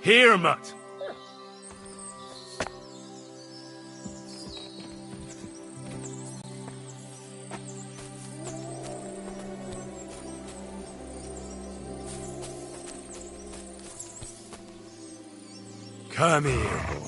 Here, mutt. Come here, boy.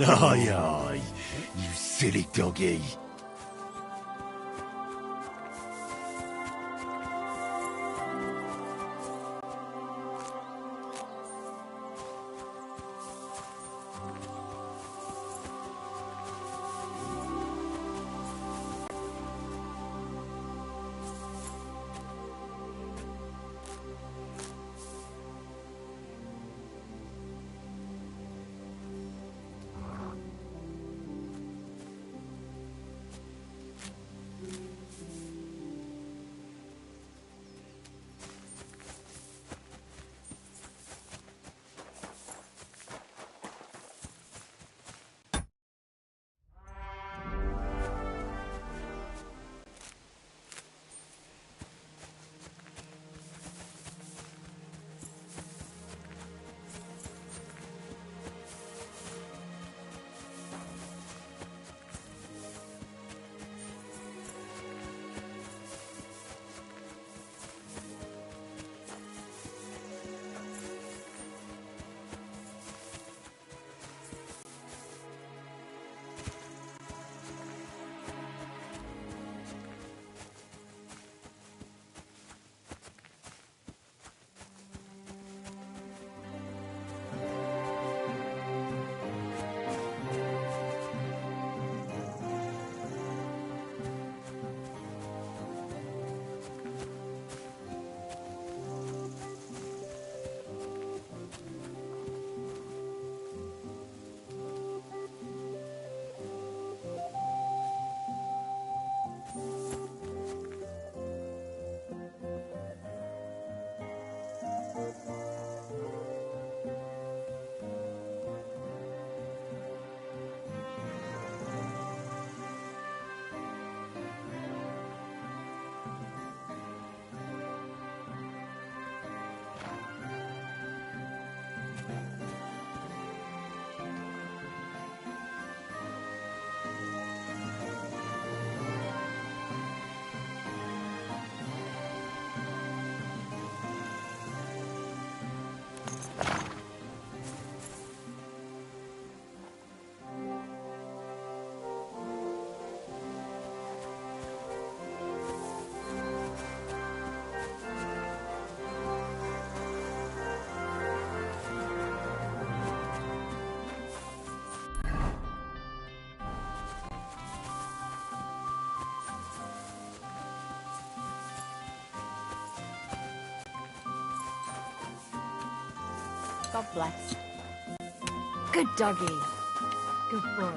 Aye, aye, you silly doggy. God bless. Good doggy. Good boy.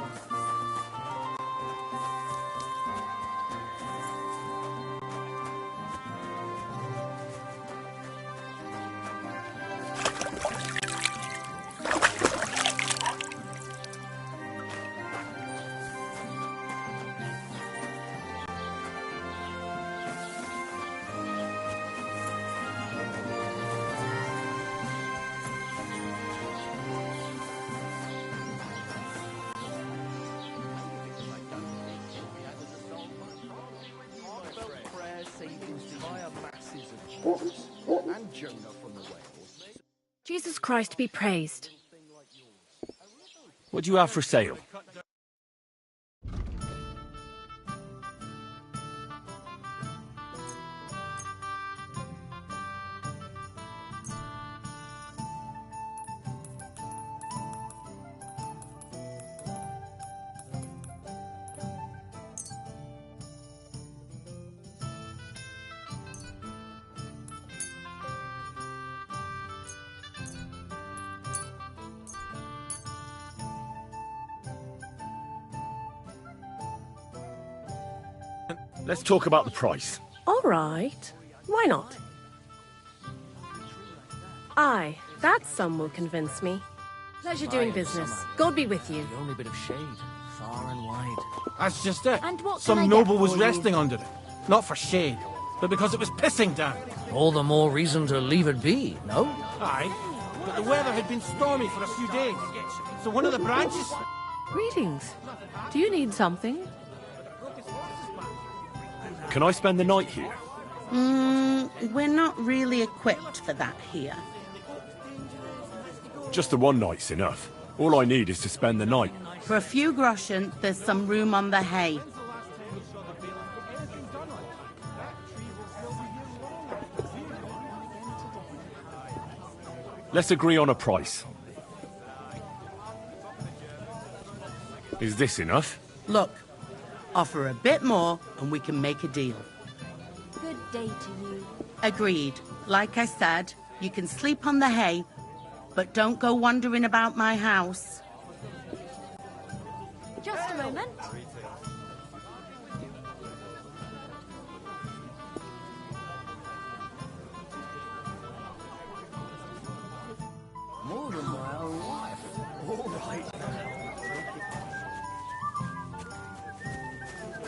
Jesus Christ be praised. What do you have for sale? Let's talk about the price. All right. Why not? Aye, that sum will convince me. Pleasure doing business. God be with you. The only bit of shade, far and wide. That's just it. And what can I Some get noble for was you? resting under it. Not for shade, but because it was pissing down. All the more reason to leave it be, no? Aye, but the weather had been stormy for a few days. So one of the branches... Greetings. Do you need something? Can I spend the night here? We're not really equipped for that here. Just the one night's enough. All I need is to spend the night. For a few groschen, there's some room on the hay. Let's agree on a price. Is this enough? Look, offer a bit more and we can make a deal. Good day to you. Agreed. Like I said, you can sleep on the hay, but don't go wandering about my house. Just a moment. More than my own life. All right.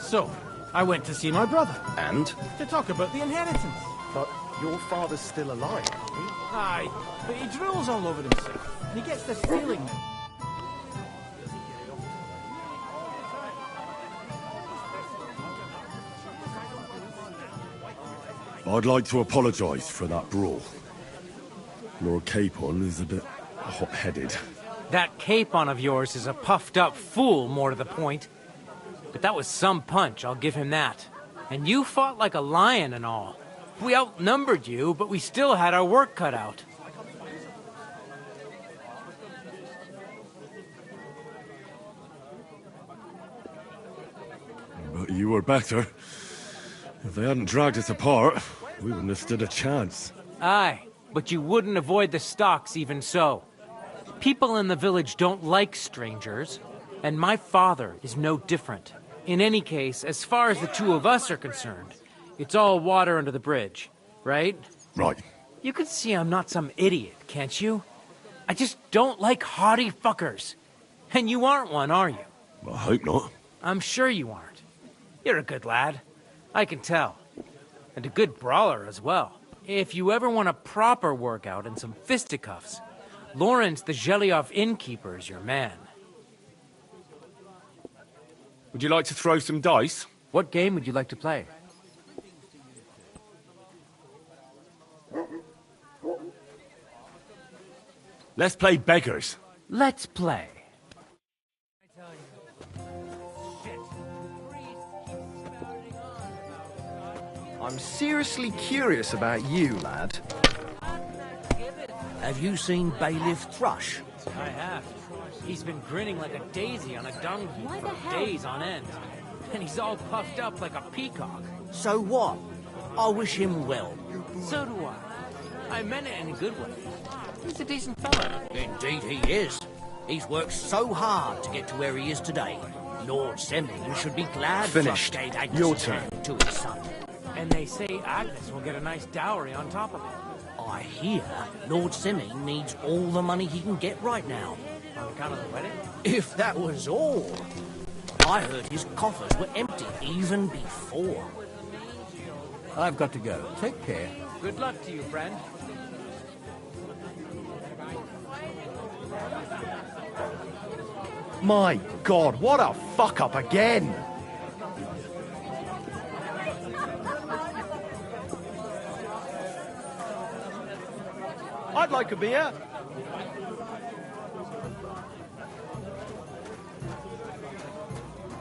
So, I went to see my brother. And? To talk about the inheritance. But your father's still alive, isn't he? Aye, but he drools all over himself. And he gets this feeling... I'd like to apologise for that brawl. Lord Capon is a bit hot-headed. That capon of yours is a puffed-up fool, more to the point. But that was some punch, I'll give him that. And you fought like a lion and all. We outnumbered you, but we still had our work cut out. But you were better. If they hadn't dragged us apart, we wouldn't have stood a chance. Aye, but you wouldn't avoid the stocks even so. People in the village don't like strangers, and my father is no different. In any case, as far as the two of us are concerned, it's all water under the bridge, right? Right. You can see I'm not some idiot, can't you? I just don't like haughty fuckers. And you aren't one, are you? I hope not. I'm sure you aren't. You're a good lad. I can tell. And a good brawler as well. If you ever want a proper workout and some fisticuffs, Lawrence the Gelioff innkeeper is your man. Would you like to throw some dice? What game would you like to play? Let's play beggars. Let's play. I'm seriously curious about you, lad. Have you seen Bailiff Thrush? I have. He's been grinning like a daisy on a dung heap Why the for hell? days on end. And he's all puffed up like a peacock. So what? I wish him well. So do I. I meant it in a good way. He's a decent fella. Indeed he is. He's worked so hard to get to where he is today. Lord Semming should be glad Finished. Thrush gave Agnes Your his turn. hand to his son. And they say Agnes will get a nice dowry on top of it. I hear Lord Semming needs all the money he can get right now. On account of the wedding? If that was all. I heard his coffers were empty even before. I've got to go. Take care. Good luck to you, friend. My God, what a fuck up again! I'd like a beer.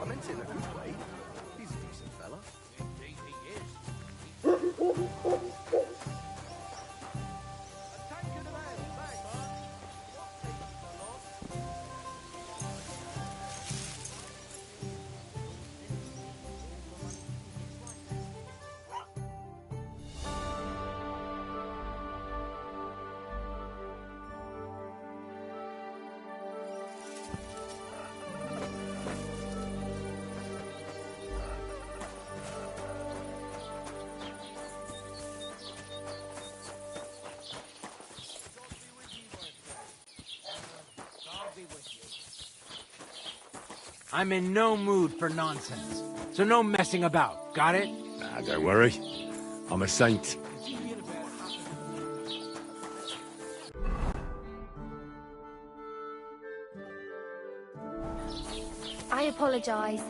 I meant it in a good way. He's a decent fella. Indeed he is. I'm in no mood for nonsense. So no messing about. Got it? Nah, don't worry. I'm a saint. I apologize.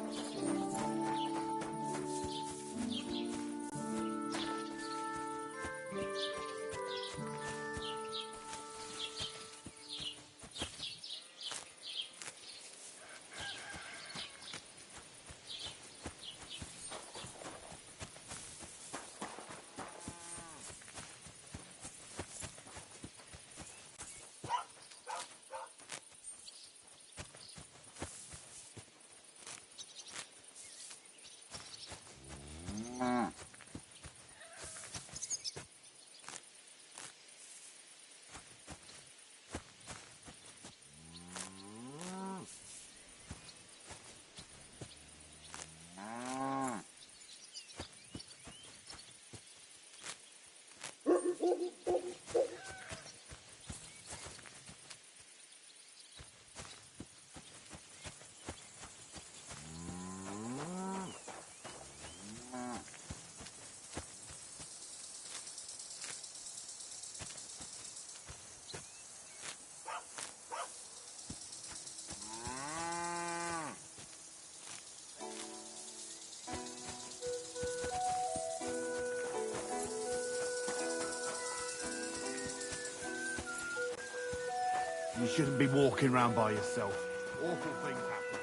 You shouldn't be walking around by yourself. Awful things happen.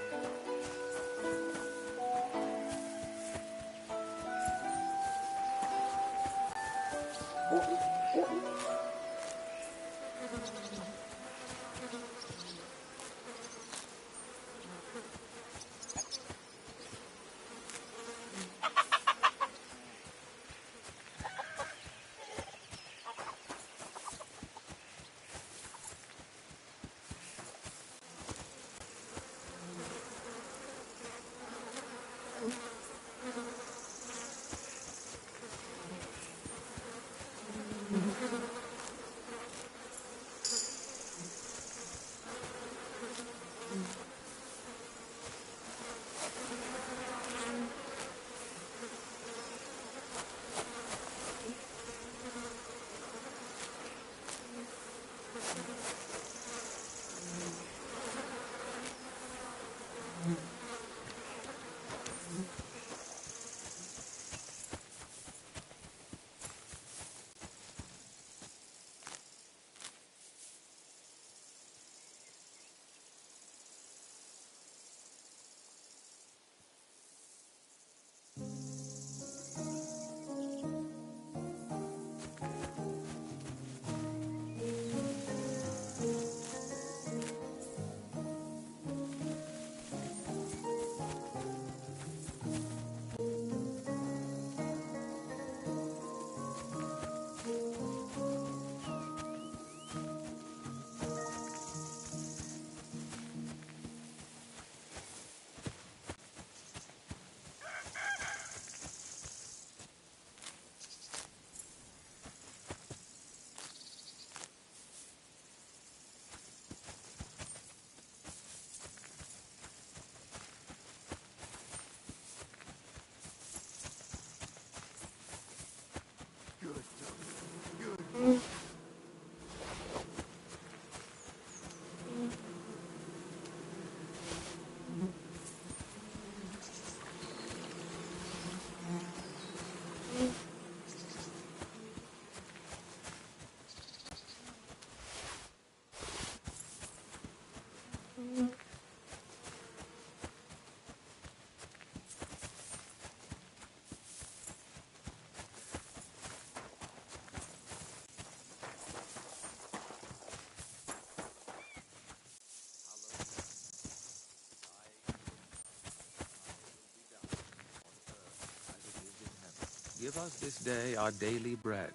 Give us this day our daily bread,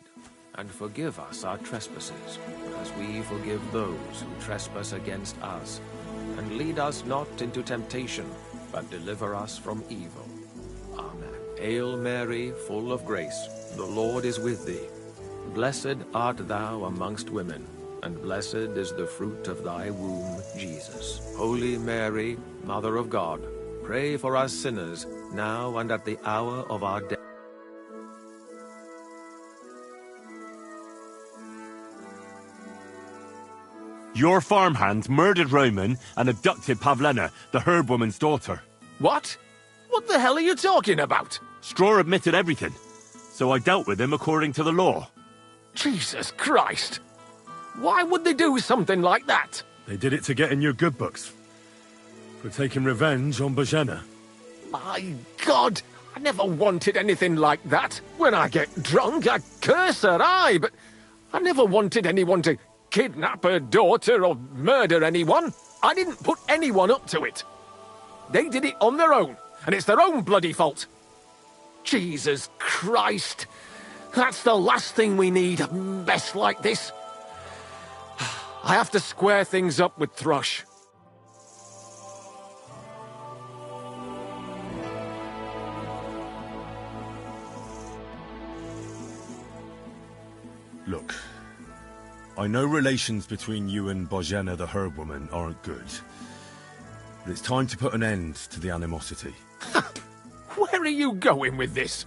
and forgive us our trespasses, as we forgive those who trespass against us. And lead us not into temptation, but deliver us from evil. Amen. Hail Mary, full of grace, the Lord is with thee. Blessed art thou amongst women, and blessed is the fruit of thy womb, Jesus. Holy Mary, Mother of God, pray for us sinners, now and at the hour of our death. Your farmhand murdered Roman and abducted Pavlena, the herb woman's daughter. What? What the hell are you talking about? Straw admitted everything, so I dealt with him according to the law. Jesus Christ! Why would they do something like that? They did it to get in your good books. For taking revenge on Bożena. My God! I never wanted anything like that. When I get drunk, I curse her, aye, but I never wanted anyone to kidnap her daughter or murder anyone. I didn't put anyone up to it. They did it on their own, and it's their own bloody fault. Jesus Christ! That's the last thing we need, a mess like this. I have to square things up with Thrush. Look, I know relations between you and Bożena the herb woman aren't good. But it's time to put an end to the animosity. Where are you going with this?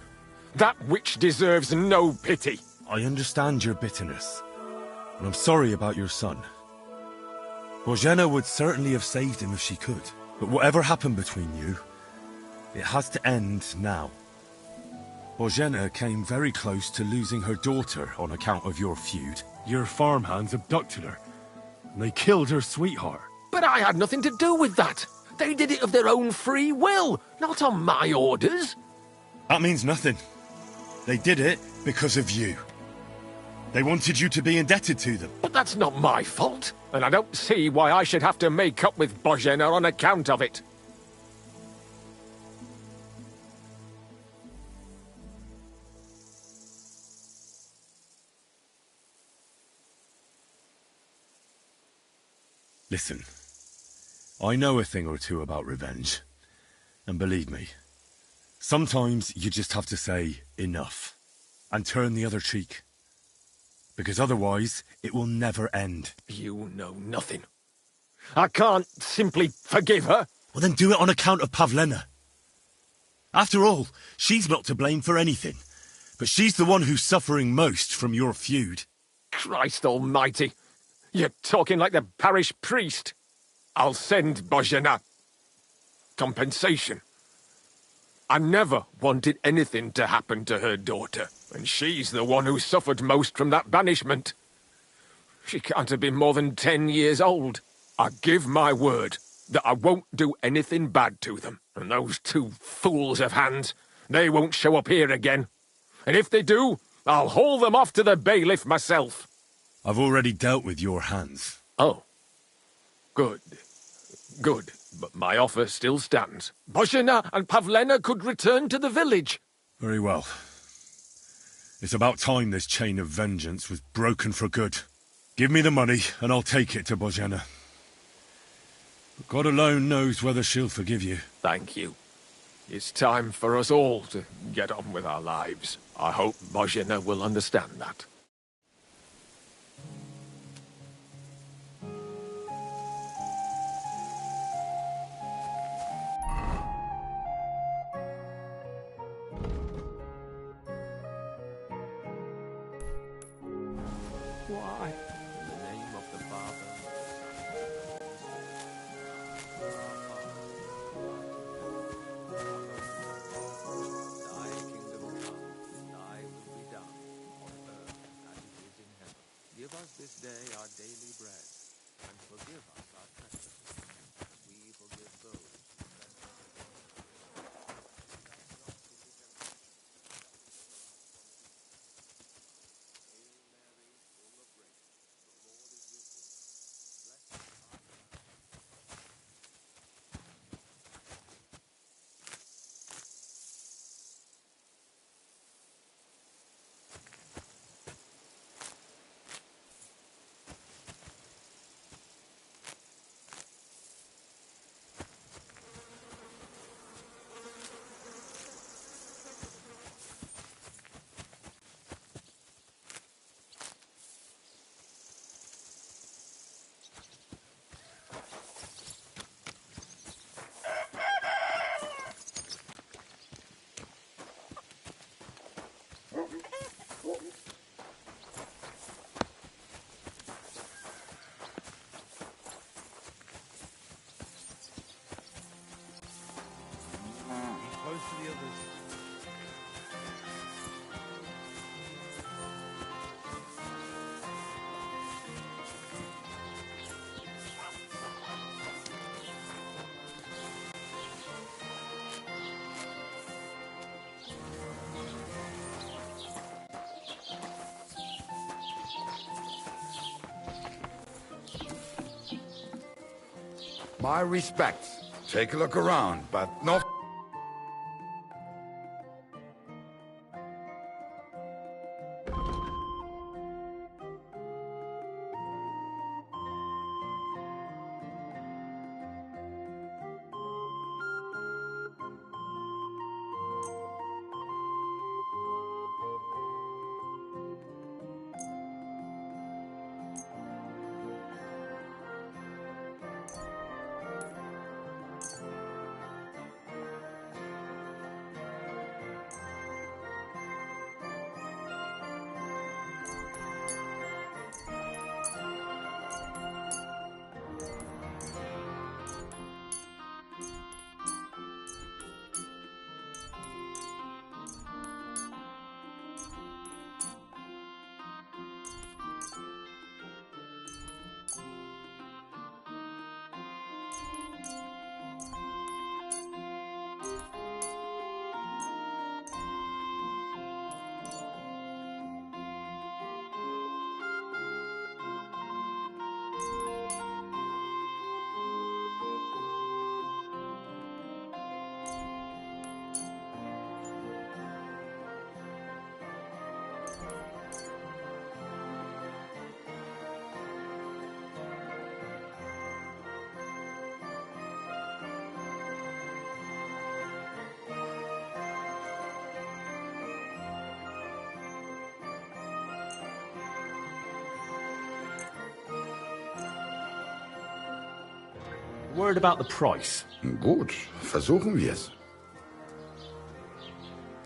That witch deserves no pity. I understand your bitterness, and I'm sorry about your son. Bożena would certainly have saved him if she could. But whatever happened between you, it has to end now. Bożena came very close to losing her daughter on account of your feud. Your farmhands abducted her, and they killed her sweetheart. But I had nothing to do with that. They did it of their own free will, not on my orders. That means nothing. They did it because of you. They wanted you to be indebted to them. But that's not my fault, and I don't see why I should have to make up with Bożena on account of it. Listen, I know a thing or two about revenge. And believe me, sometimes you just have to say enough and turn the other cheek. Because otherwise, it will never end. You know nothing. I can't simply forgive her. Well, then do it on account of Pavlena. After all, she's not to blame for anything. But she's the one who's suffering most from your feud. Christ almighty. You're talking like the parish priest. I'll send Bożena compensation. I never wanted anything to happen to her daughter, and she's the one who suffered most from that banishment. She can't have been more than 10 years old. I give my word that I won't do anything bad to them, and those two fools of hands, they won't show up here again. And if they do, I'll haul them off to the bailiff myself. I've already dealt with your hands. Oh. Good. Good. But my offer still stands. Bożena and Pavlena could return to the village. Very well. It's about time this chain of vengeance was broken for good. Give me the money, and I'll take it to Bożena. But God alone knows whether she'll forgive you. Thank you. It's time for us all to get on with our lives. I hope Bożena will understand that. Why? In the name of the Father. Thy kingdom come, thy will be done, on earth as it is in heaven. Give us this day our daily bread, and forgive us our trespasses, as we forgive those who trespass against us. My respects. Take a look around, but no... Word about the price. Gut, versuchen wir's.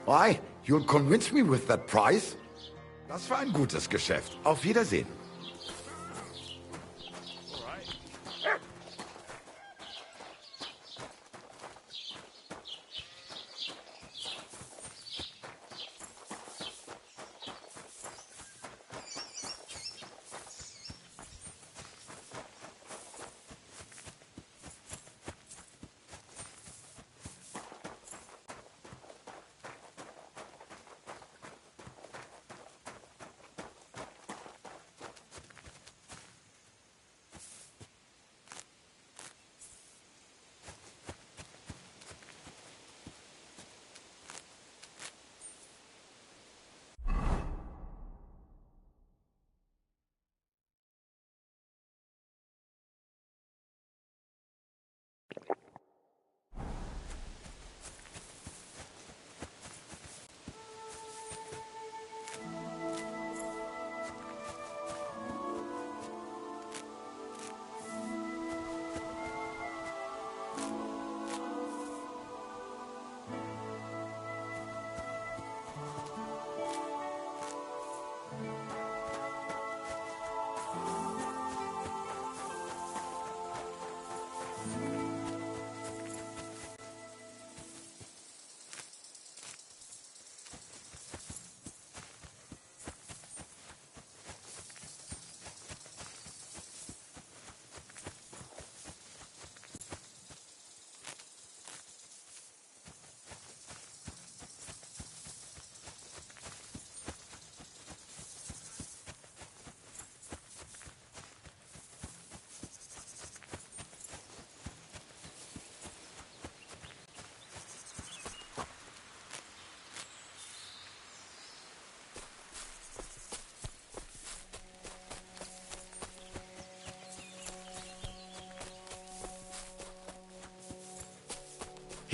Why, you'll convince me with that price? Das war ein gutes Geschäft. Auf Wiedersehen.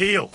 Heal!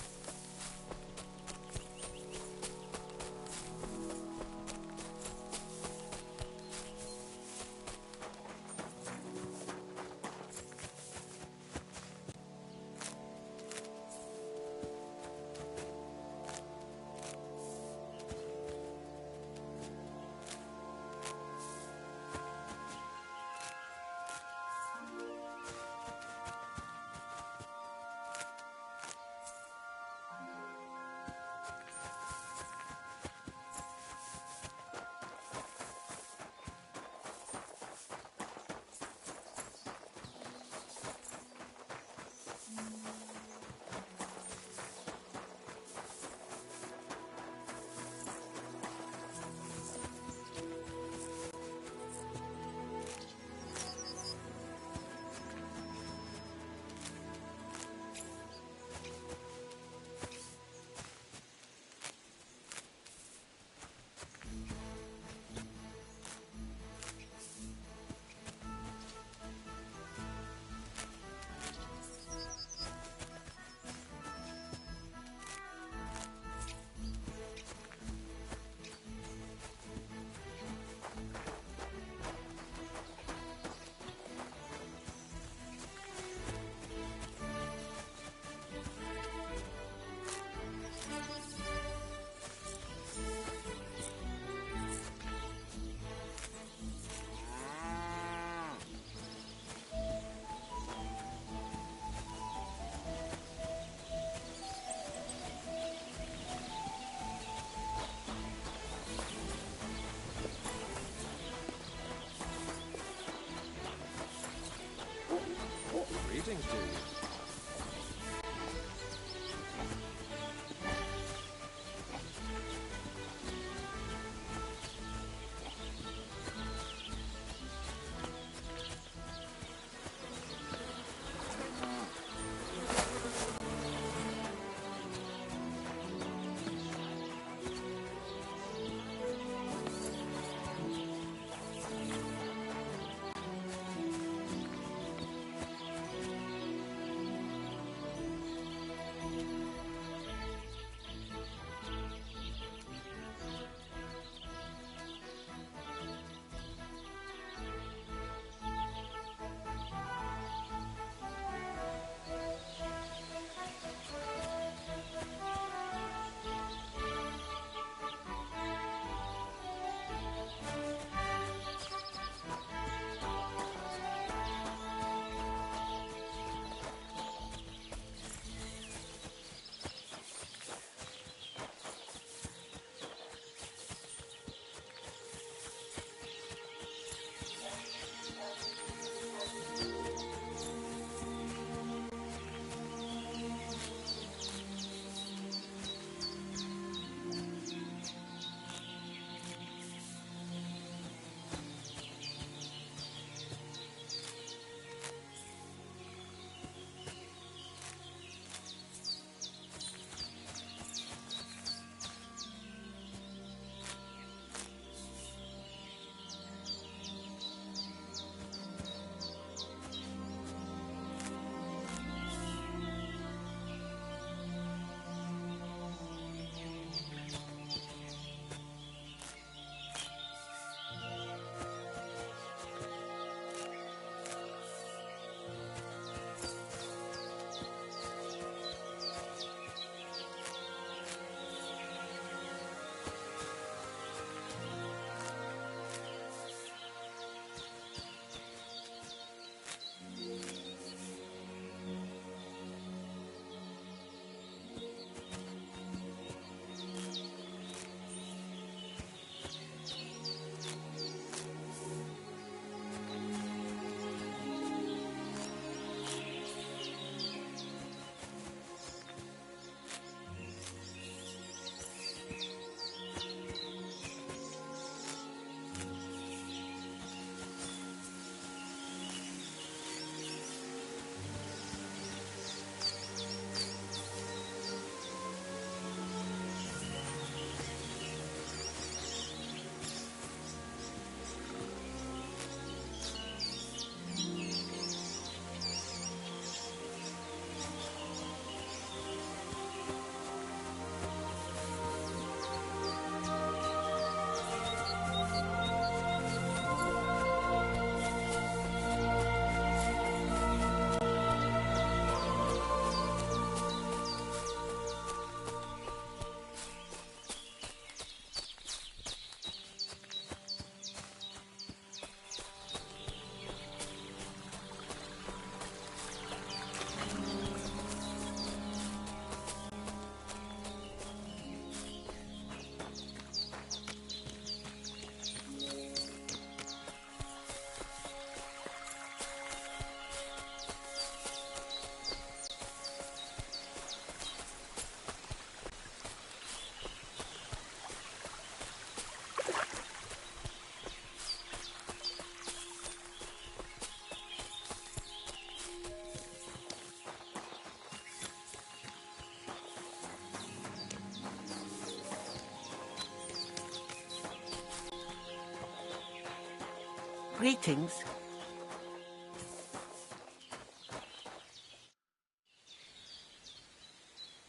Greetings.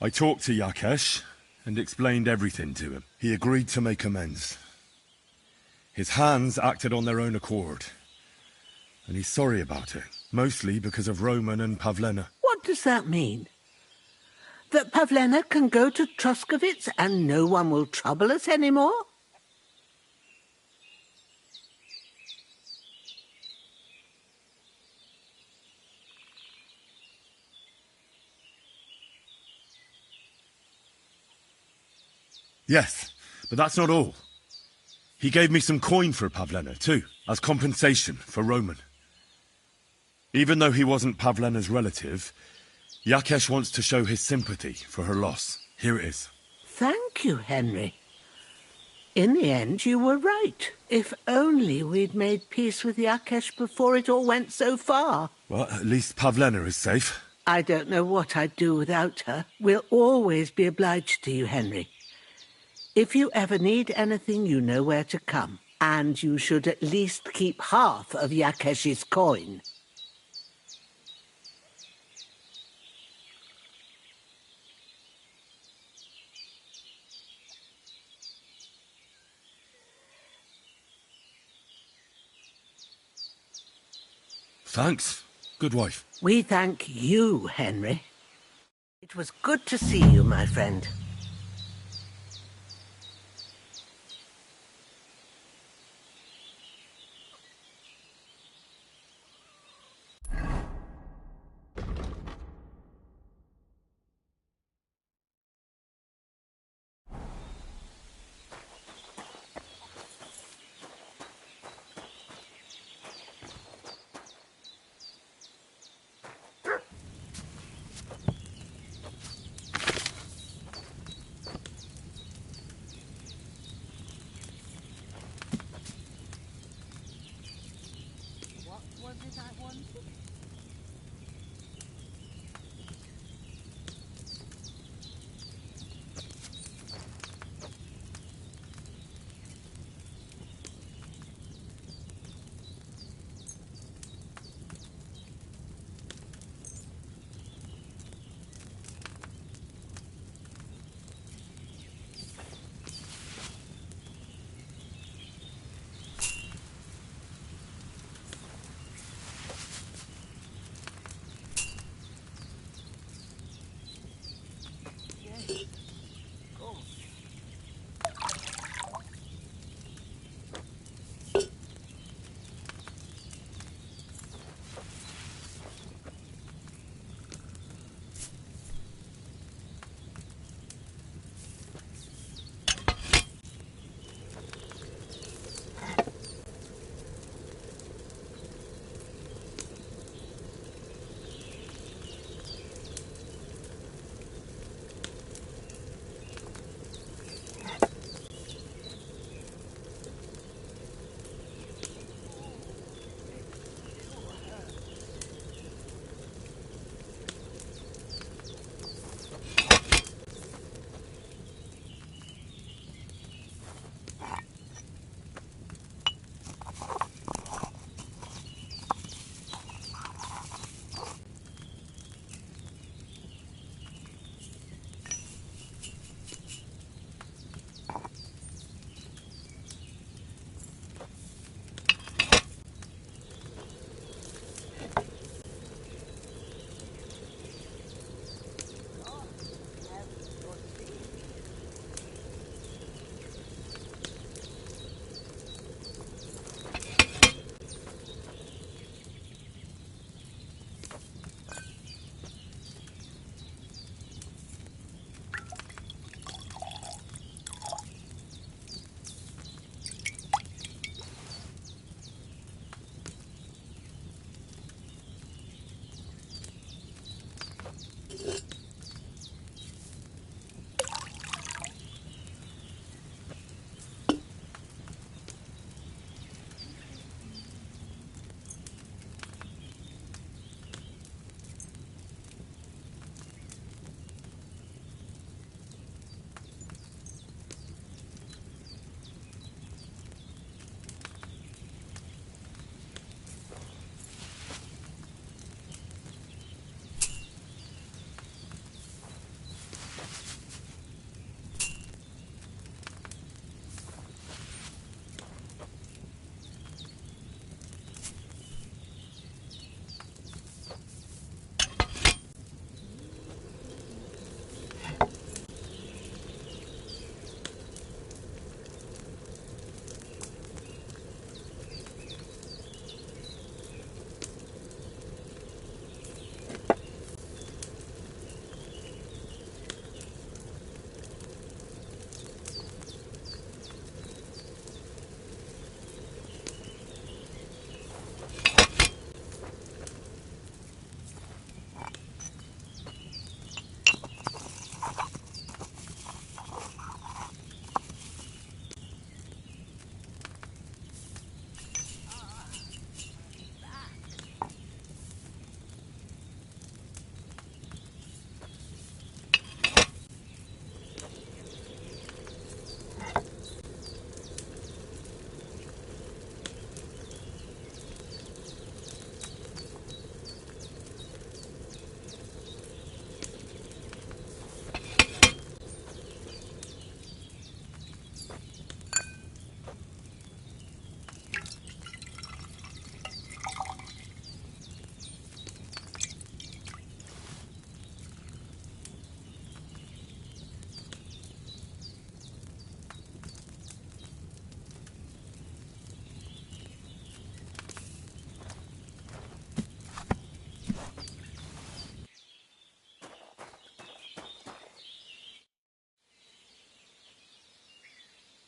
I talked to Yakesh and explained everything to him. He agreed to make amends. His hands acted on their own accord. And he's sorry about it, mostly because of Roman and Pavlena. What does that mean? That Pavlena can go to Truskovitz and no one will trouble us anymore? Yes, but that's not all. He gave me some coin for Pavlena, too, as compensation for Roman. Even though he wasn't Pavlena's relative, Yakesh wants to show his sympathy for her loss. Here it is. Thank you, Henry. In the end, you were right. If only we'd made peace with Yakesh before it all went so far. Well, at least Pavlena is safe. I don't know what I'd do without her. We'll always be obliged to you, Henry. If you ever need anything, you know where to come. And you should at least keep half of Yakesh's coin. Thanks, good wife. We thank you, Henry. It was good to see you, my friend.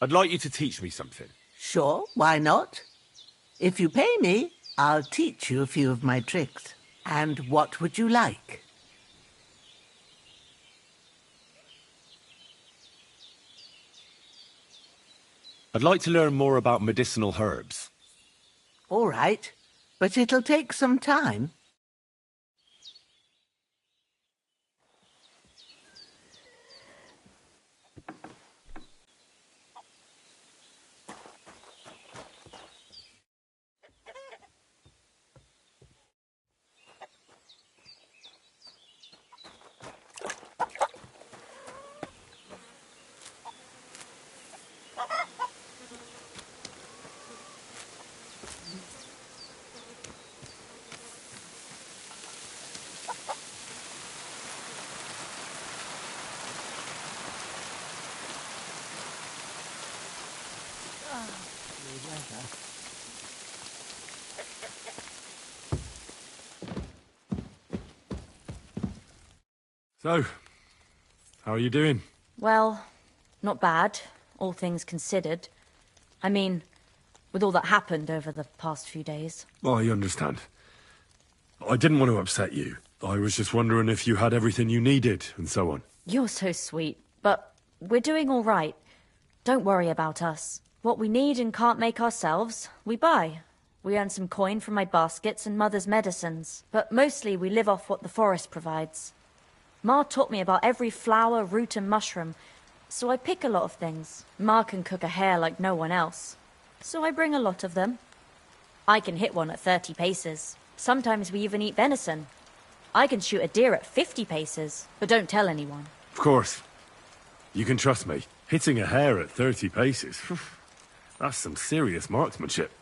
I'd like you to teach me something. Sure, why not? If you pay me, I'll teach you a few of my tricks. And what would you like? I'd like to learn more about medicinal herbs. All right, but it'll take some time. So, how are you doing? Well, not bad, all things considered. I mean, with all that happened over the past few days. I understand. I didn't want to upset you. I was just wondering if you had everything you needed, and so on. You're so sweet, but we're doing all right. Don't worry about us. What we need and can't make ourselves, we buy. We earn some coin from my baskets and Mother's medicines, but mostly we live off what the forest provides. Ma taught me about every flower, root and mushroom, so I pick a lot of things. Ma can cook a hare like no one else, so I bring a lot of them. I can hit one at 30 paces. Sometimes we even eat venison. I can shoot a deer at 50 paces, but don't tell anyone. Of course. You can trust me. Hitting a hare at 30 paces. That's some serious marksmanship.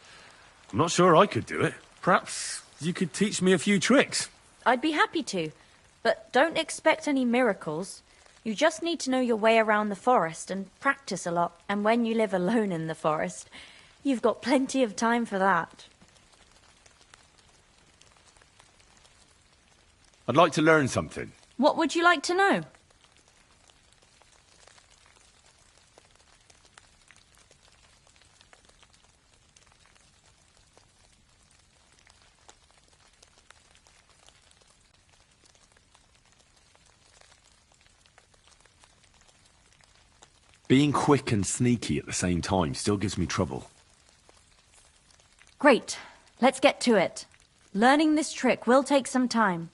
I'm not sure I could do it. Perhaps you could teach me a few tricks. I'd be happy to, but don't expect any miracles. You just need to know your way around the forest and practice a lot. And when you live alone in the forest, you've got plenty of time for that. I'd like to learn something. What would you like to know? Being quick and sneaky at the same time still gives me trouble. Great. Let's get to it. Learning this trick will take some time.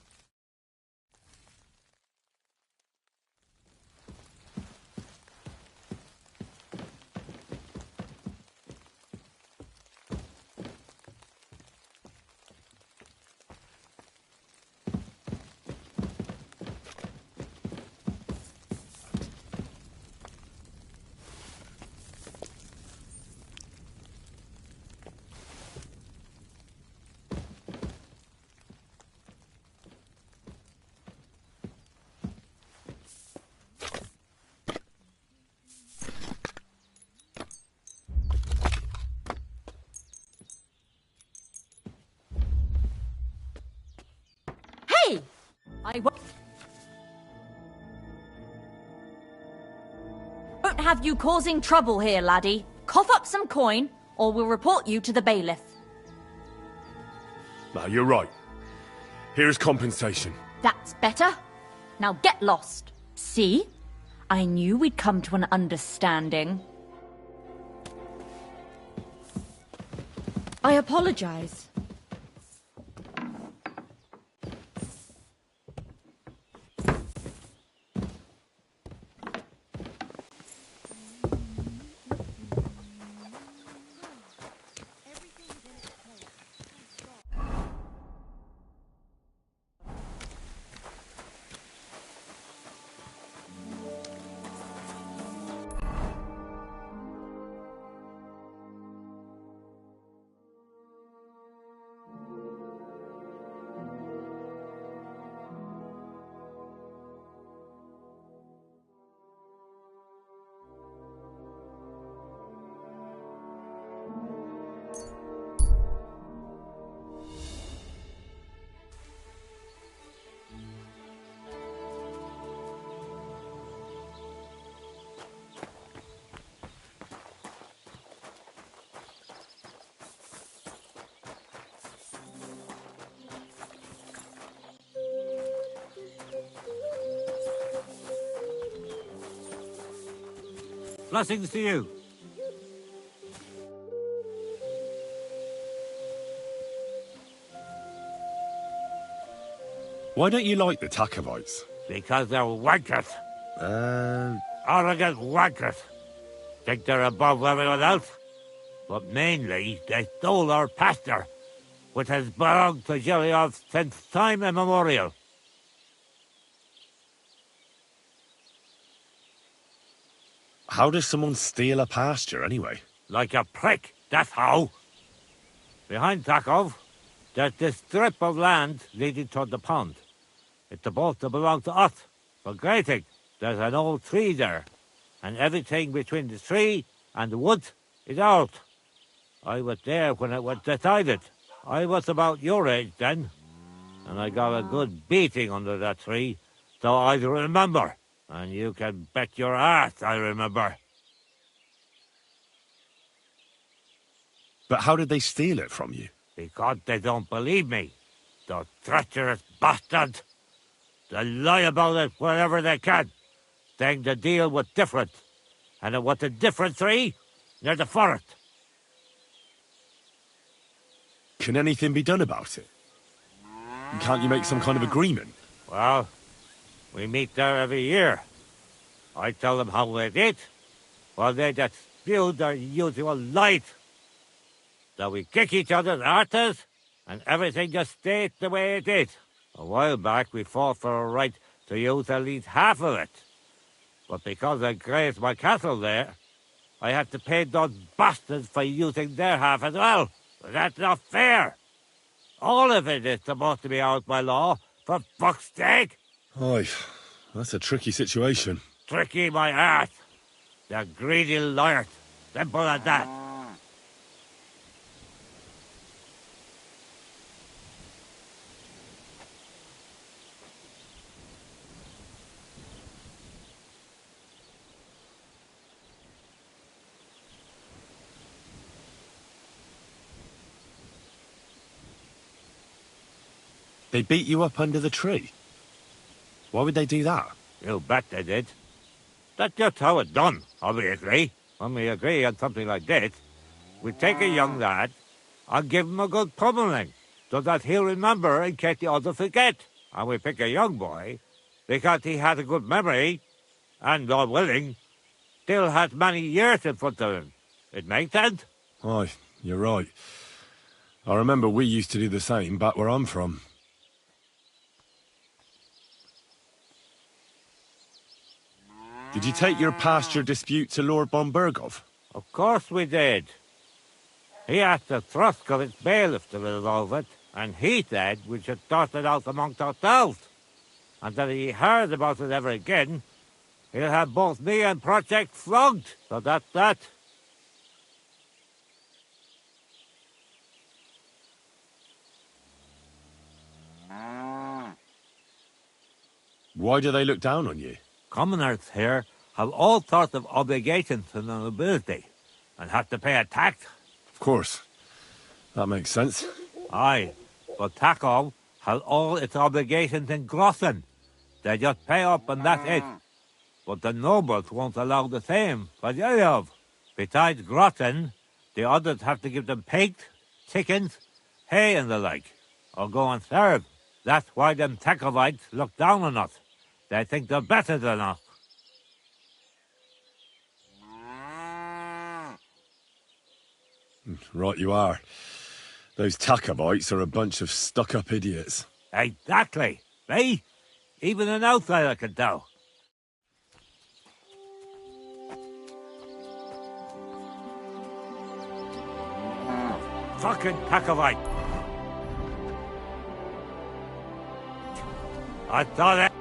I won't have you causing trouble here, laddie. Cough up some coin, or we'll report you to the bailiff. No, you're right. Here's compensation. That's better. Now get lost. See? I knew we'd come to an understanding. I apologize. Blessings to you. Why don't you like the Takovites? Because they're wankers. Arrogant wankers. Think they're above everyone else. But mainly, they stole our pasture, which has belonged to Giliov since time immemorial. How does someone steal a pasture, anyway? Like a prick, that's how. Behind Takov, there's this strip of land leading toward the pond. It's supposed to belong to us. For grazing, there's an old tree there, and everything between the tree and the woods is ours. I was there when it was decided. I was about your age then, and I got a good beating under that tree, so I remember. And you can bet your ass I remember. But how did they steal it from you? Because they don't believe me. Those treacherous bastards. They lie about it wherever they can, saying the deal was different. And it was a different tree near the forest. Can anything be done about it? Can't you make some kind of agreement? Well, we meet there every year. I tell them how it is, while they just spew their usual lies. So we kick each other's arses, and everything just stays the way it is. A while back we fought for a right to use at least half of it. But because I grazed my cattle there, I had to pay those bastards for using their half as well. But that's not fair. All of it is supposed to be ours by law, for fuck's sake. Oy, that's a tricky situation. Tricky my ass. They're greedy liars. Simple as that. They beat you up under the tree? Why would they do that? You bet they did. That's just how it's done, obviously. When we agree on something like this, we take a young lad and give him a good pummeling, so that he'll remember in case the others forget. And we pick a young boy because he has a good memory and, God willing, still has many years in front of him. It makes sense? Aye, you're right. I remember we used to do the same back where I'm from. Did you take your pasture dispute to Lord Bombergov? Of course we did. He asked the Thrusk of its bailiff to resolve it, and he said we should sort it out amongst ourselves. And that if he heard about it ever again, he'll have both me and Project flogged. So that's that. Why do they look down on you? Commoners here have all sorts of obligations to the nobility and have to pay a tax. Of course. That makes sense. Aye, but Takov has all its obligations in Grossen. They just pay up and that's it. But the nobles won't allow the same for Giliov. Besides Grossen, the others have to give them pigs, chickens, hay and the like, or go and serve. That's why them Takovites look down on us. They think they're better than us. Right you are. Those Takovites are a bunch of stuck-up idiots. Exactly. Eh? Even an outsider can tell. Fucking Takovite. I thought it.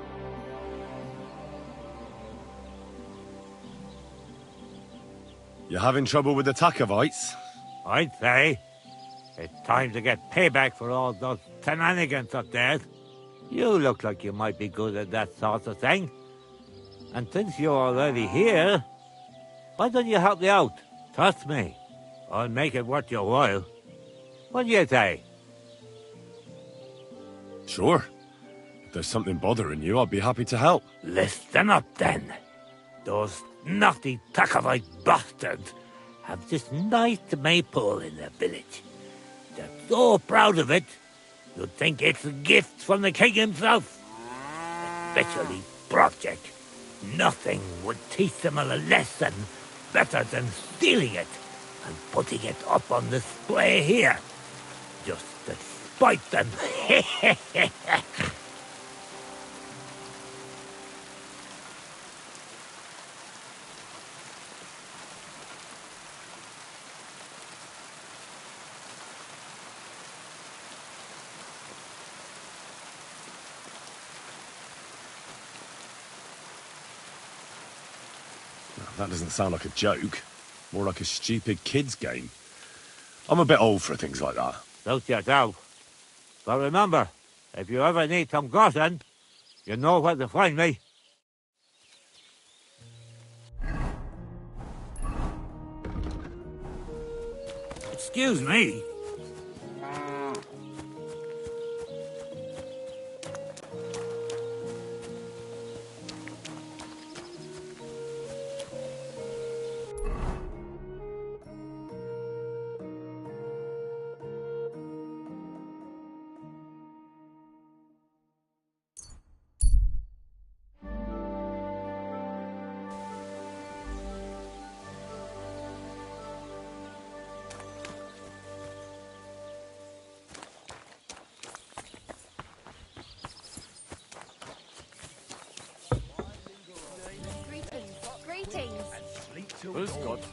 You having trouble with the Takovites? I'd say. It's time to get payback for all those shenanigans up there. You look like you might be good at that sort of thing. And since you're already here, why don't you help me out? Trust me, I'll make it worth your while. What do you say? Sure. If there's something bothering you, I'd be happy to help. Listen up then. Those naughty Takavite bastard have this nice maypole in their village. They're so proud of it, you'd think it's a gift from the king himself. Especially Project. Nothing would teach them a lesson better than stealing it and putting it up on display here. Just to spite them. That doesn't sound like a joke. More like a stupid kid's game. I'm a bit old for things like that. Suit yourself. But remember, if you ever need some groschen, you know where to find me. Excuse me. Rozgość.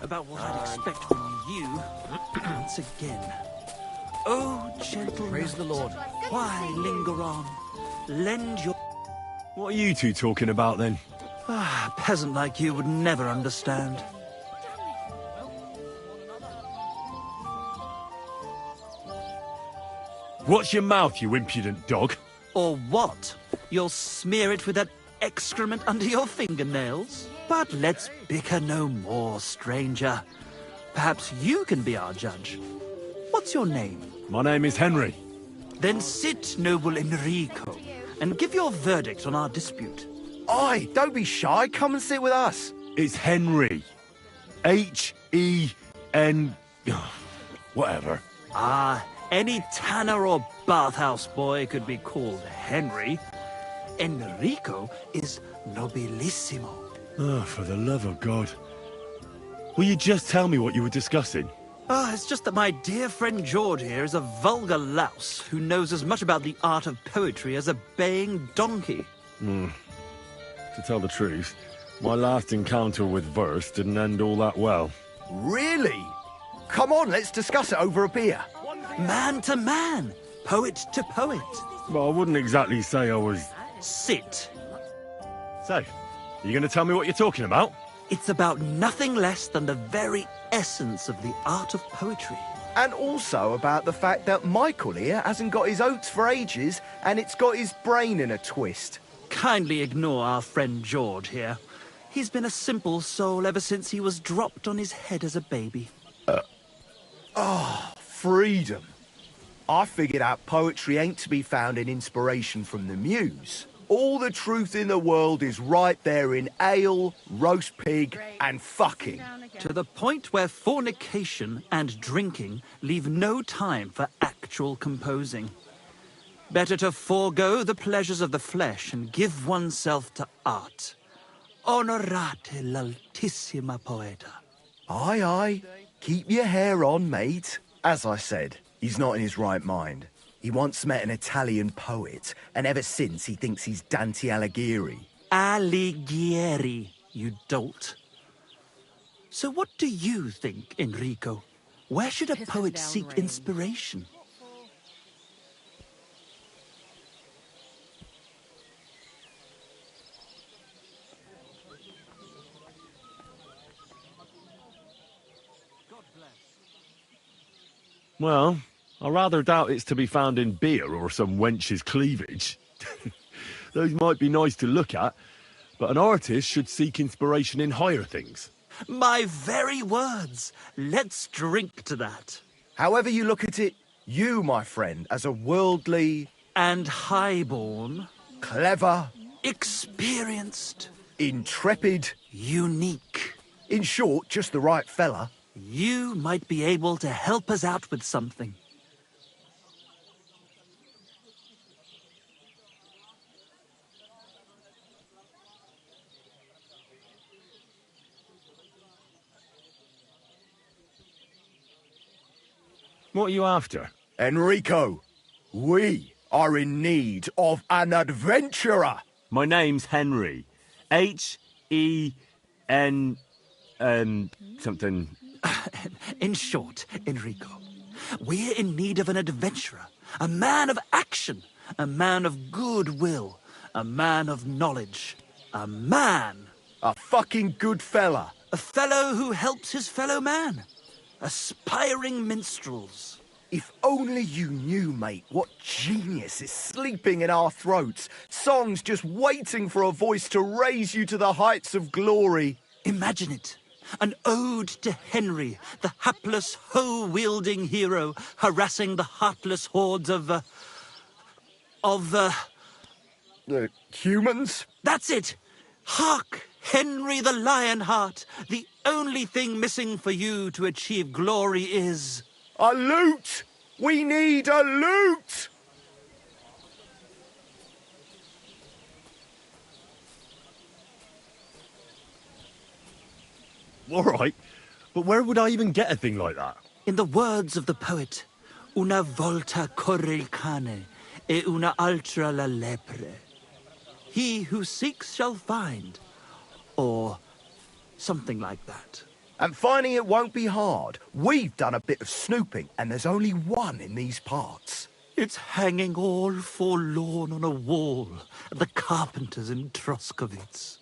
About what I'd expect from you once again. Oh, gentlemen. Praise the Lord. Why linger on? Lend your... What are you two talking about then? A peasant like you would never understand. Watch your mouth, you impudent dog. Or what? You'll smear it with that excrement under your fingernails? But let's bicker no more, stranger. Perhaps you can be our judge. What's your name? My name is Henry. Then sit, noble Enrico, and give your verdict on our dispute. Oi, don't be shy. Come and sit with us. It's Henry. H-E-N... whatever. Ah, any tanner or bathhouse boy could be called Henry. Enrico is nobilissimo. Oh, for the love of God. Will you just tell me what you were discussing? It's just that my dear friend George here is a vulgar louse who knows as much about the art of poetry as a baying donkey. To tell the truth, my last encounter with verse didn't end all that well. Really? Come on, let's discuss it over a beer. Man to man, poet to poet. Well, I wouldn't exactly say I was... Sit. So, are you going to tell me what you're talking about? It's about nothing less than the very essence of the art of poetry. And also about the fact that Michael here hasn't got his oats for ages and it's got his brain in a twist. Kindly ignore our friend George here. He's been a simple soul ever since he was dropped on his head as a baby. Freedom. I figured out poetry ain't to be found in inspiration from the muse. All the truth in the world is right there in ale, roast pig, and fucking. To the point where fornication and drinking leave no time for actual composing. Better to forego the pleasures of the flesh and give oneself to art. Onorate l'altissima poeta. Aye, aye. Keep your hair on, mate. As I said, he's not in his right mind. He once met an Italian poet, and ever since he thinks he's Dante Alighieri. Alighieri, you dolt. So what do you think, Enrico? Where should a poet seek inspiration? Well, I rather doubt it's to be found in beer or some wench's cleavage. Those might be nice to look at, but an artist should seek inspiration in higher things. My very words. Let's drink to that. However you look at it, you, my friend, as a worldly... And highborn. Clever. Experienced. Intrepid. Unique. In short, just the right fella. You might be able to help us out with something. What are you after? Enrico, we are in need of an adventurer. My name's Henry. H-E-N... something. In short, Enrico, we're in need of an adventurer, a man of action, a man of goodwill, a man of knowledge, a man. A fucking good fella. A fellow who helps his fellow man. Aspiring minstrels. If only you knew, mate, what genius is sleeping in our throats. Songs just waiting for a voice to raise you to the heights of glory. Imagine it. An ode to Henry, the hapless, hoe-wielding hero, harassing the heartless hordes of humans? That's it! Hark, Henry the Lionheart! The only thing missing for you to achieve glory is... a lute! We need a lute! All right, but where would I even get a thing like that? In the words of the poet, una volta corre il cane, e una altra la lepre. He who seeks shall find, or something like that. And finding it won't be hard. We've done a bit of snooping, and there's only one in these parts. It's hanging all forlorn on a wall at the carpenter's in Troskowitz.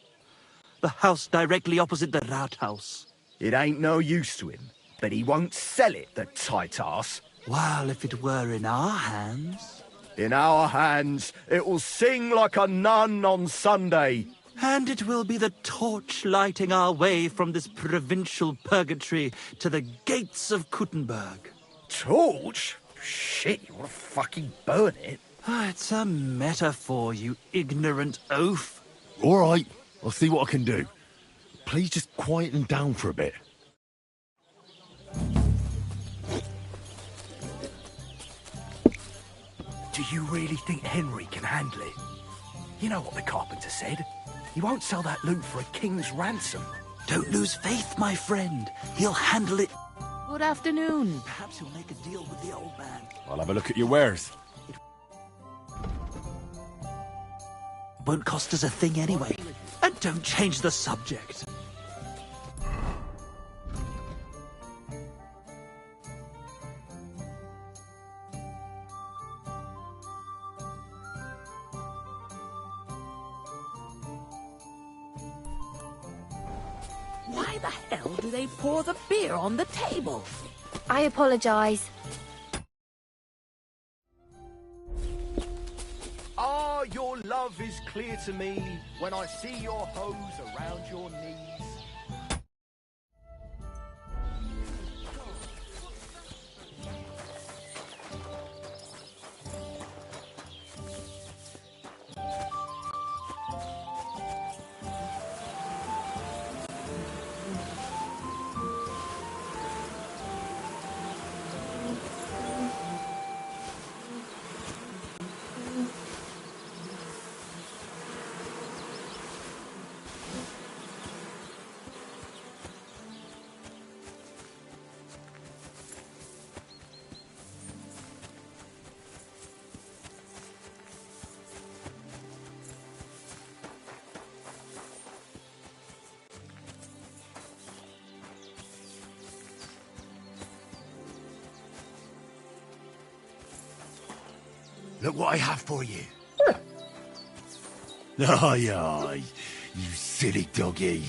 The house directly opposite the Rathaus. It ain't no use to him, but he won't sell it, the tight ass. Well, if it were in our hands... In our hands, it will sing like a nun on Sunday. And it will be the torch lighting our way from this provincial purgatory to the gates of Kuttenberg. Torch? Shit, you want to fucking burn it? It's a metaphor, you ignorant oaf. All right, I'll see what I can do. Please just quieten down for a bit. Do you really think Henry can handle it? You know what the carpenter said. He won't sell that loot for a king's ransom. Don't lose faith, my friend. He'll handle it. Good afternoon. Perhaps he'll make a deal with the old man. I'll have a look at your wares. Won't cost us a thing anyway. And don't change the subject. Why the hell do they pour the beer on the table? I apologise. Ah, your love is clear to me when I see your hose around your knees. Look what I have for you. Aye, aye, you silly doggy.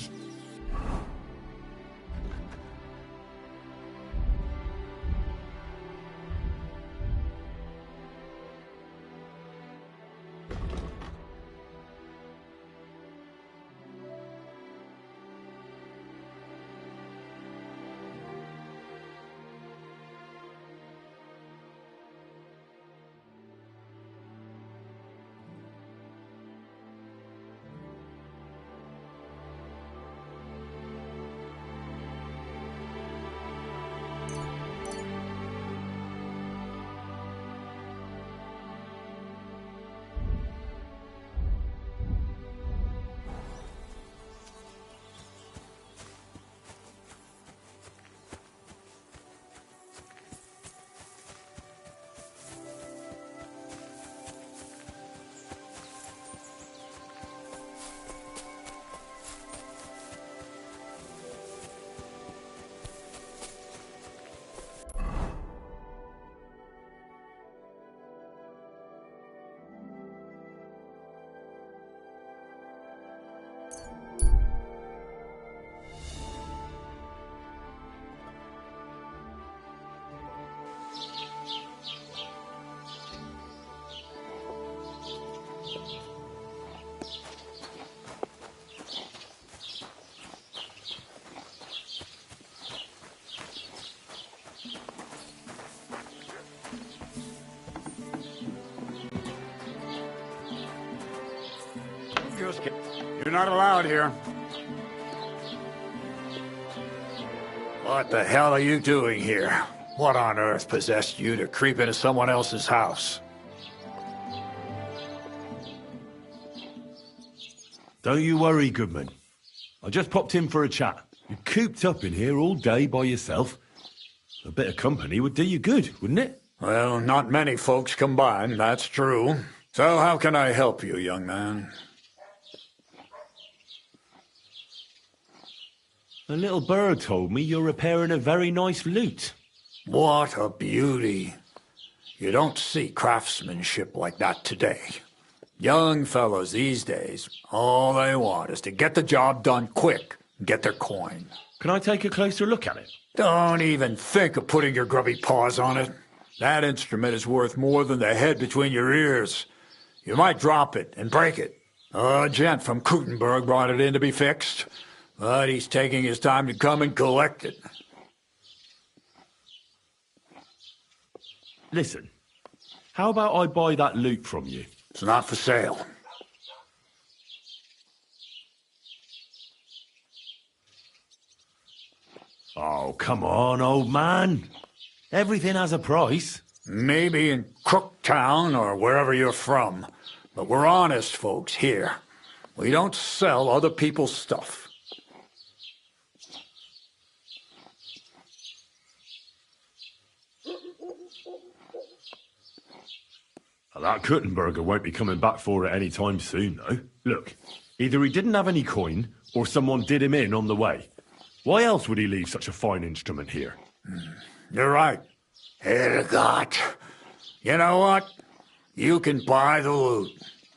You're not allowed here. What the hell are you doing here? What on earth possessed you to creep into someone else's house? Don't you worry, Goodman. I just popped in for a chat. You're cooped up in here all day by yourself. A bit of company would do you good, wouldn't it? Well, not many folks combined, that's true. So how can I help you, young man? A little bird told me you're repairing a very nice lute. What a beauty. You don't see craftsmanship like that today. Young fellows these days, all they want is to get the job done quick and get their coin. Can I take a closer look at it? Don't even think of putting your grubby paws on it. That instrument is worth more than the head between your ears. You might drop it and break it. A gent from Krutenberg brought it in to be fixed, but he's taking his time to come and collect it. Listen, how about I buy that lute from you? It's not for sale. Oh, come on, old man. Everything has a price. Maybe in Crooktown or wherever you're from, but we're honest folks here. We don't sell other people's stuff. That Kuttenberger won't be coming back for it any time soon, though. Look, either he didn't have any coin, or someone did him in on the way. Why else would he leave such a fine instrument here? You're right. Herrgott. You know what? You can buy the loot.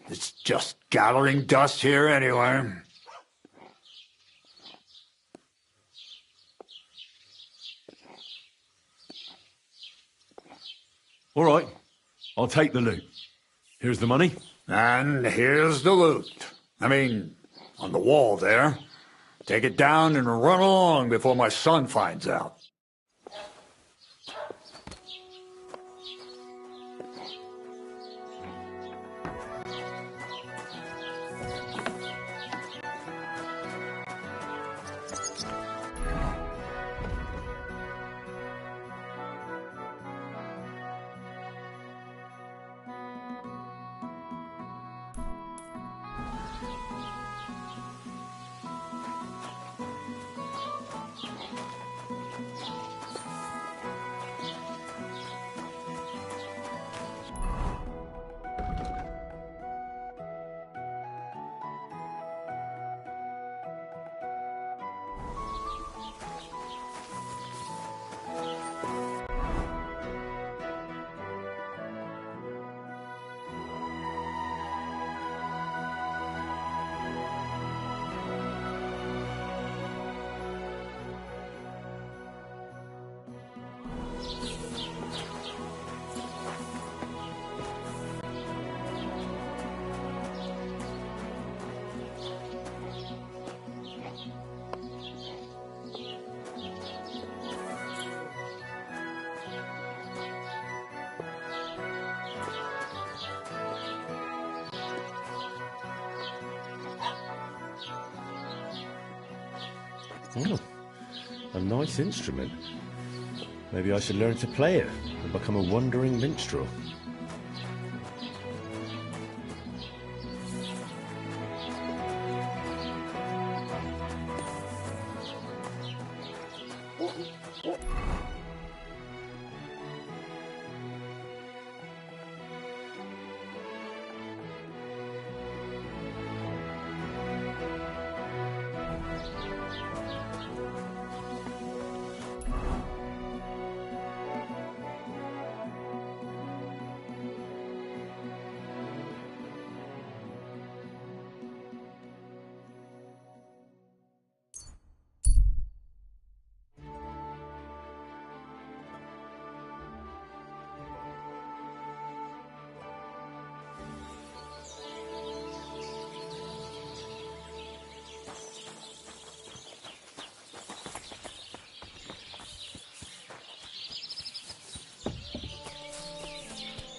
It's just gathering dust here anyway. All right. I'll take the loot. Here's the money. And here's the loot. I mean, on the wall there. Take it down and run along before my son finds out. Oh, a nice instrument. Maybe I should learn to play it and become a wandering minstrel.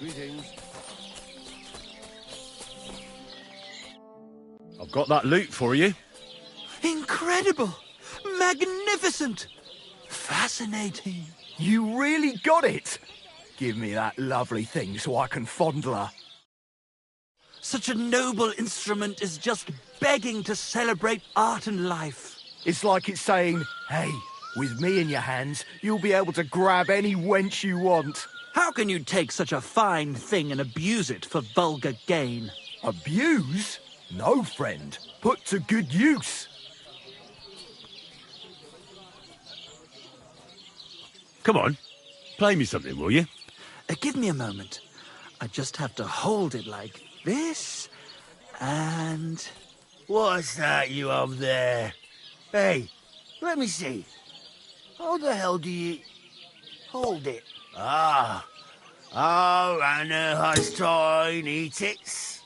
Greetings. I've got that loot for you. Incredible! Magnificent! Fascinating. You really got it! Give me that lovely thing so I can fondle her. Such a noble instrument is just begging to celebrate art and life. It's like it's saying, hey, with me in your hands, you'll be able to grab any wench you want. How can you take such a fine thing and abuse it for vulgar gain? Abuse? No, friend. Put to good use. Come on, play me something, will you? Give me a moment. I just have to hold it like this, and... What's that you up there? Hey, let me see. How the hell do you... hold it? Ah. Oh, Anna has tiny tits,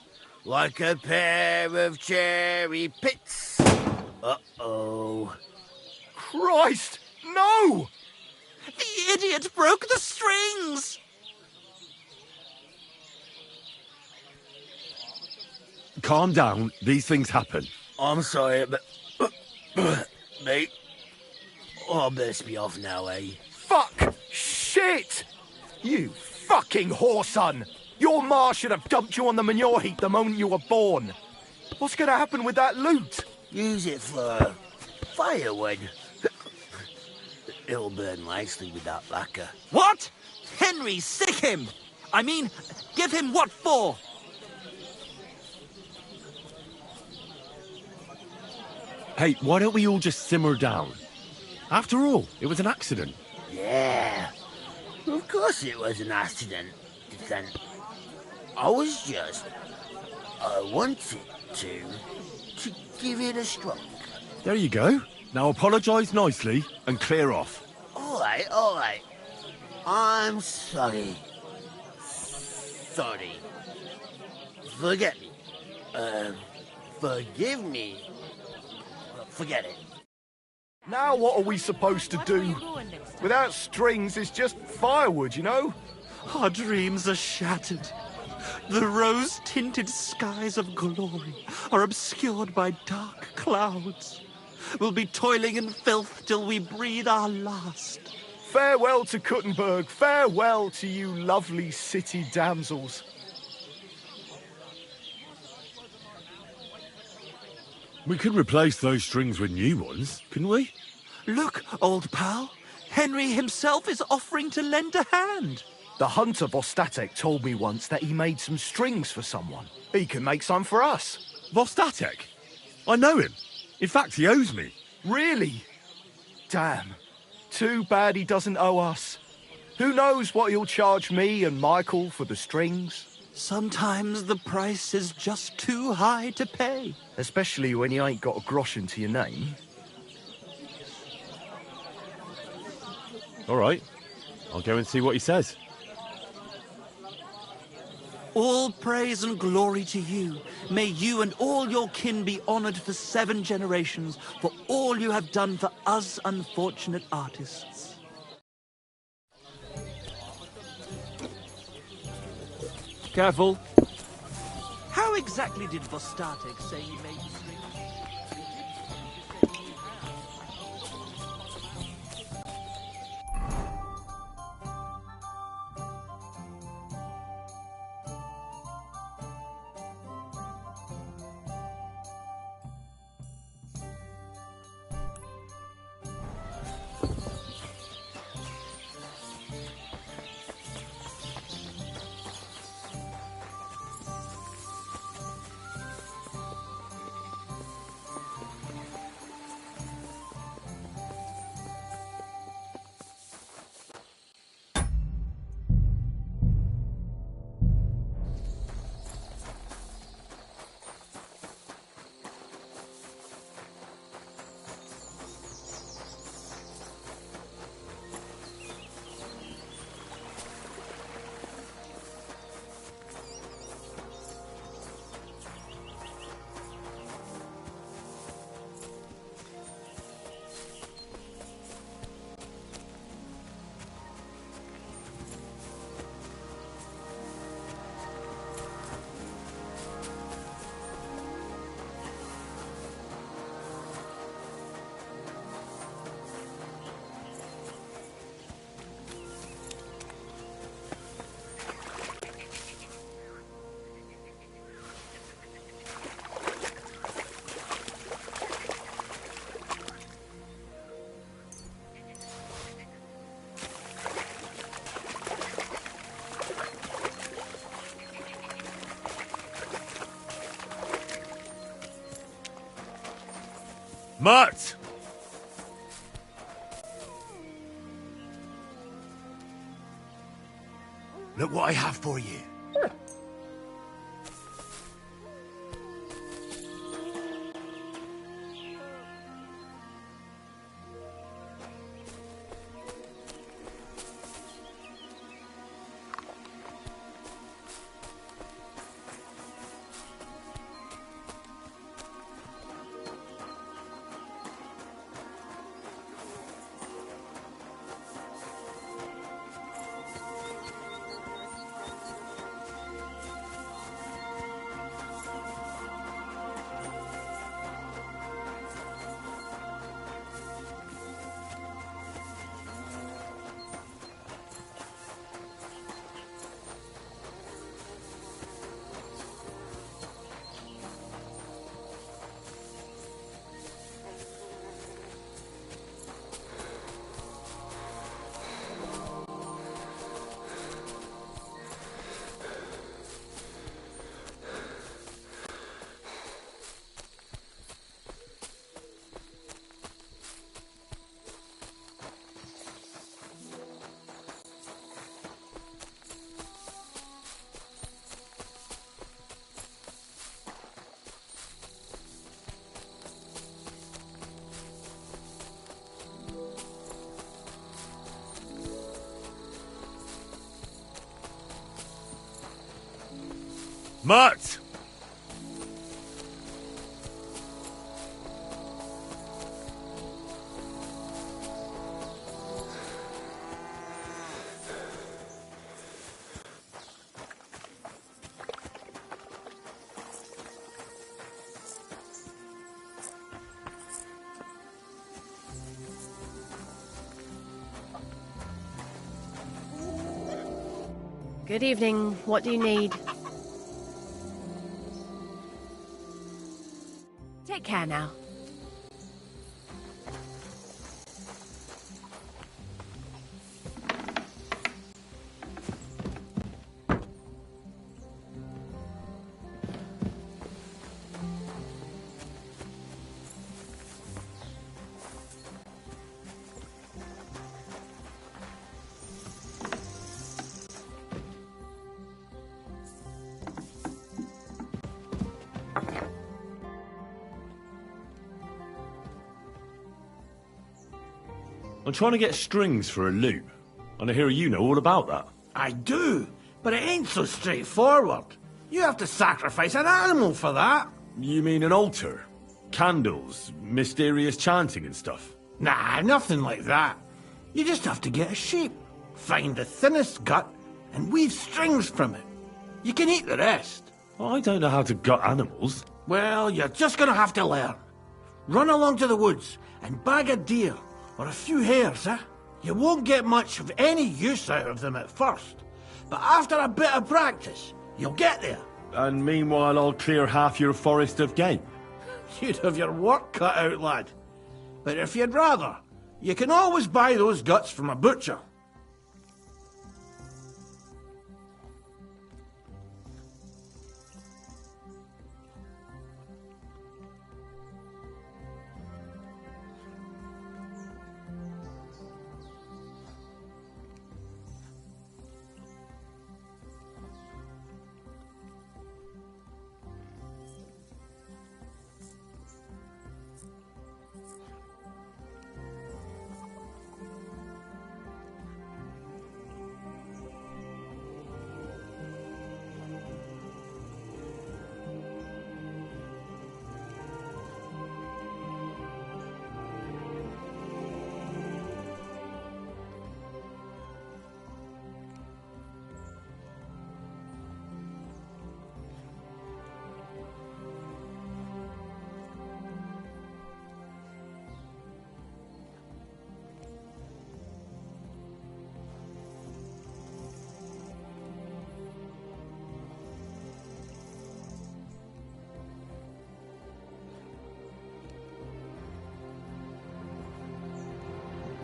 like a pair of cherry pits. Uh-oh. Christ, no! The idiot broke the strings! Calm down, these things happen. I'm sorry, but... mate, I'll best be off now, eh? Fuck! Shit! You fucking whoreson! Your ma should have dumped you on the manure heap the moment you were born. What's gonna happen with that loot? Use it for firewood. It'll burn nicely with that lacquer. What? Henry, sick him! I mean, give him what for? Hey, why don't we all just simmer down? After all, it was an accident. Yeah, of course it was an accident. Then I wanted to give it a stroke. There you go. Now apologise nicely and clear off. All right. I'm sorry. Sorry. Forget me. Forgive me. Forget it. Now what are we supposed to do? Without strings, it's just firewood, you know? Our dreams are shattered. The rose-tinted skies of glory are obscured by dark clouds. We'll be toiling in filth till we breathe our last. Farewell to Kuttenberg. Farewell to you lovely city damsels. We could replace those strings with new ones, couldn't we? Look, old pal. Henry himself is offering to lend a hand. The hunter Vostatek told me once that he made some strings for someone. He can make some for us. Vostatek? I know him. In fact, he owes me. Really? Damn. Too bad he doesn't owe us. Who knows what he'll charge me and Michael for the strings? Sometimes the price is just too high to pay. Especially when you ain't got a groschen to your name. All right. I'll go and see what he says. All praise and glory to you. May you and all your kin be honoured for 7 generations for all you have done for us unfortunate artists. Careful. How exactly did Vostatek say he made the string? Mutt! Look what I have for you. Mutt! Good evening. What do you need? Take care now. I'm trying to get strings for a loop, and I hear you know all about that. I do, but it ain't so straightforward. You have to sacrifice an animal for that. You mean an altar? Candles, mysterious chanting and stuff? Nah, nothing like that. You just have to get a sheep, find the thinnest gut, and weave strings from it. You can eat the rest. I don't know how to gut animals. Well, you're just gonna have to learn. Run along to the woods and bag a deer, or a few hares, eh? You won't get much of any use out of them at first, but after a bit of practice, you'll get there. And meanwhile, I'll clear half your forest of game. You'd have your work cut out, lad. But if you'd rather, you can always buy those guts from a butcher.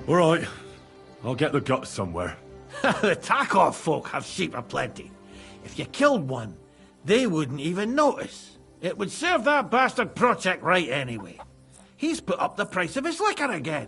All right, I'll get the guts somewhere. The Takov folk have sheep aplenty. If you killed one, they wouldn't even notice. It would serve that bastard project right anyway. He's put up the price of his liquor again.